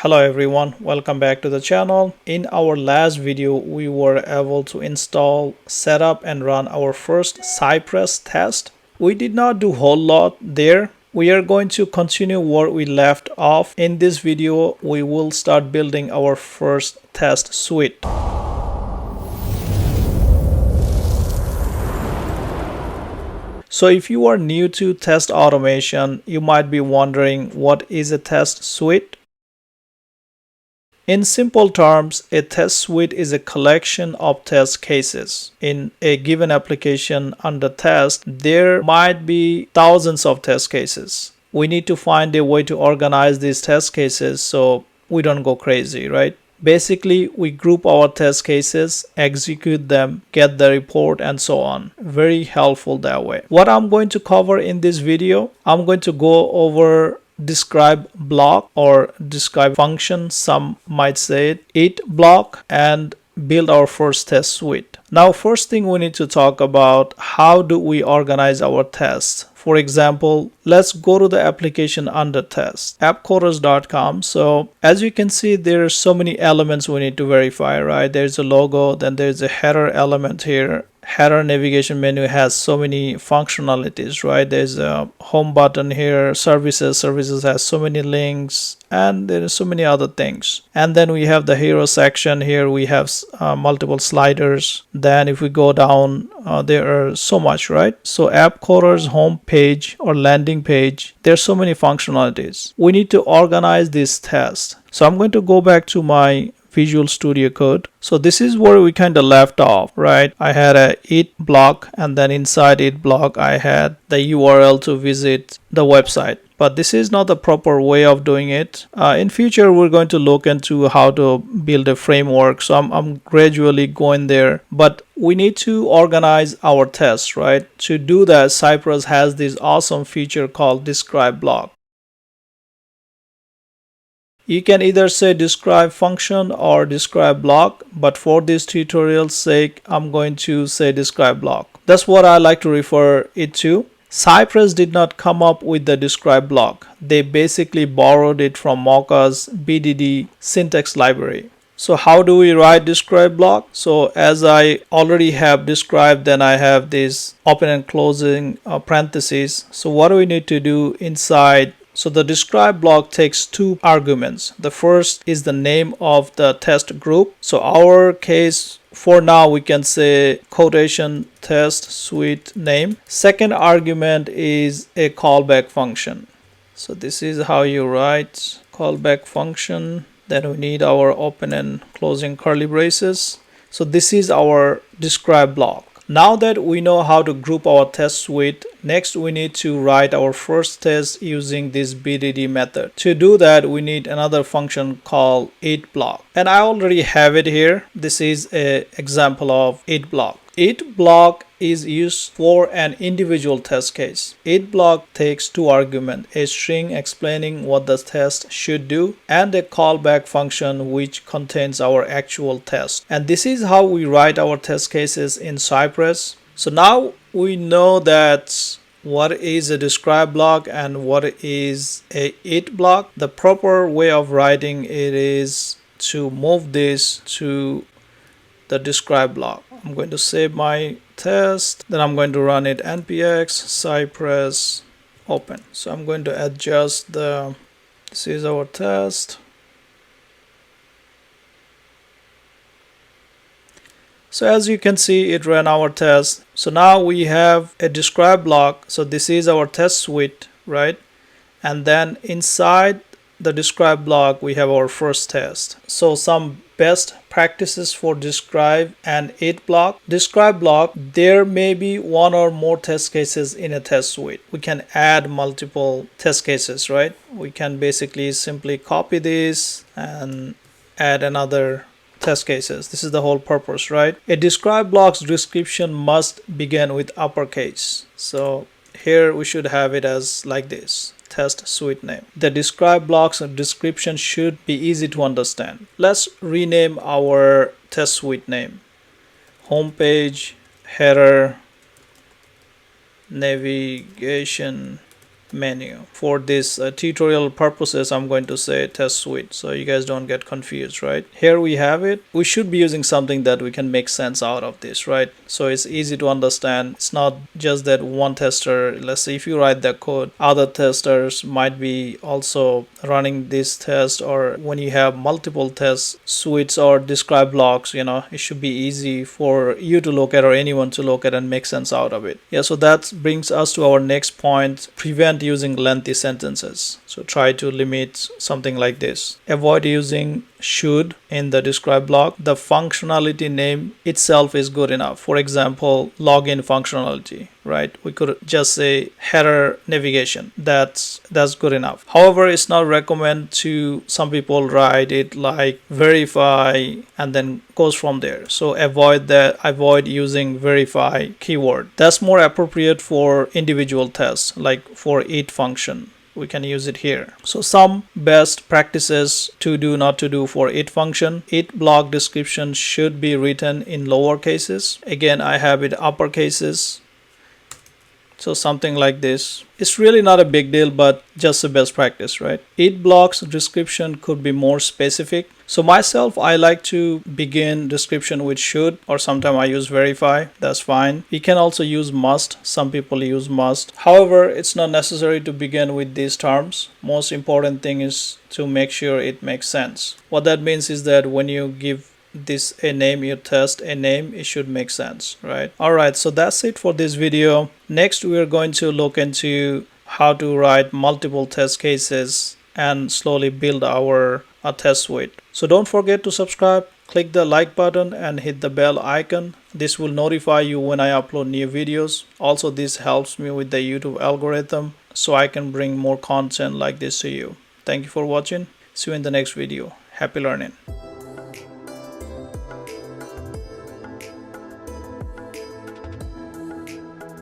Hello everyone, welcome back to the channel. In our last video, we were able to install, set up and run our first Cypress test. We did not do a whole lot there. We are going to continue where we left off. In this video, we will start building our first test suite. So if you are new to test automation, you might be wondering what is a test suite? In simple terms, a test suite is a collection of test cases. In a given application under test, there might be thousands of test cases. We need to find a way to organize these test cases so we don't go crazy, right? Basically, we group our test cases, execute them, get the report, and so on. Very helpful that way. What I'm going to cover in this video, I'm going to go over describe block or describe function, some might say it block, and build our first test suite. Now, first thing we need to talk about, how do we organize our tests? For example, let's go to the application under test, appcoders.com. So as you can see, there are so many elements we need to verify, right? There's a logo, then there's a header element here. Header navigation menu has so many functionalities, right? There's a home button here, services has so many links, and there are so many other things. And then we have the hero section here. We have multiple sliders. Then if we go down, there are so much, right? So app coders home page or landing page, there's so many functionalities. We need to organize this test. So I'm going to go back to my Visual Studio Code. So this is where we kind of left off, right? I had a it block, and then inside it block I had the URL to visit the website. But this is not the proper way of doing it. In future, we're going to look into how to build a framework. So I'm gradually going there. But we need to organize our tests, right? To do that, Cypress has this awesome feature called describe block. You can either say describe function or describe block, but for this tutorial's sake, I'm going to say describe block. That's what I like to refer it to. Cypress did not come up with the describe block. They basically borrowed it from Mocha's BDD syntax library. So how do we write describe block? So as I already have described, then I have this open and closing parentheses. So what do we need to do inside? So the describe block takes two arguments. The first is the name of the test group. So our case, for now, we can say quotation test suite name. Second argument is a callback function. So this is how you write callback function. Then we need our open and closing curly braces. So this is our describe block. Now that we know how to group our test suite, next we need to write our first test using this BDD method. To do that, we need another function called it block. And I already have it here. This is an example of it block. It block is used for an individual test case. It block takes two arguments, a string explaining what the test should do and a callback function which contains our actual test. And this is how we write our test cases in Cypress. So now we know that what is a describe block and what is a it block. The proper way of writing it is to move this to the describe block. I'm going to save my test, then I'm going to run it npx cypress open. So I'm going to adjust this is our test. So as you can see, it ran our test. So now we have a describe block. So this is our test suite, right? And then inside the describe block, we have our first test. So some best practices for describe and it block. Describe block, there may be one or more test cases in a test suite. We can add multiple test cases, right? We can basically simply copy this and add another test cases. This is the whole purpose, right? A describe block's description must begin with uppercase. So here we should have it as like this. Test suite name. The describe block's description should be easy to understand. Let's rename our test suite name. Homepage, header, navigation, menu. For this tutorial purposes, I'm going to say test suite so you guys don't get confused, right? Here we have it. We should be using something that we can make sense out of this, right? So it's easy to understand. It's not just that one tester, let's say if you write the code, other testers might be also running this test, or when you have multiple test suites or describe blocks, it should be easy for you to look at or anyone to look at and make sense out of it. Yeah, so that brings us to our next point: prevent using lengthy sentences. So try to limit something like this. Avoid using should in the describe block. The functionality name itself is good enough. For example, login functionality, right? We could just say header navigation. That's good enough. However, it's not recommended to some people write it like verify and then goes from there. So avoid using verify keyword. That's more appropriate for individual tests, like for each function. We can use it here. So some best practices to do, not to do for each function. Each block description should be written in lower cases. Again, I have it upper cases. So something like this. It's really not a big deal, but just a best practice, right? Each block's description could be more specific. So myself, I like to begin description with should, or sometimes I use verify. That's fine. You can also use must. Some people use must. However, it's not necessary to begin with these terms. Most important thing is to make sure it makes sense. What that means is that when you give this a name, you test a name, it should make sense, right? Alright, so that's it for this video. Next, we are going to look into how to write multiple test cases and slowly build our test suite. So don't forget to subscribe, click the like button and hit the bell icon. This will notify you when I upload new videos. Also, this helps me with the YouTube algorithm so I can bring more content like this to you. Thank you for watching. See you in the next video. Happy learning.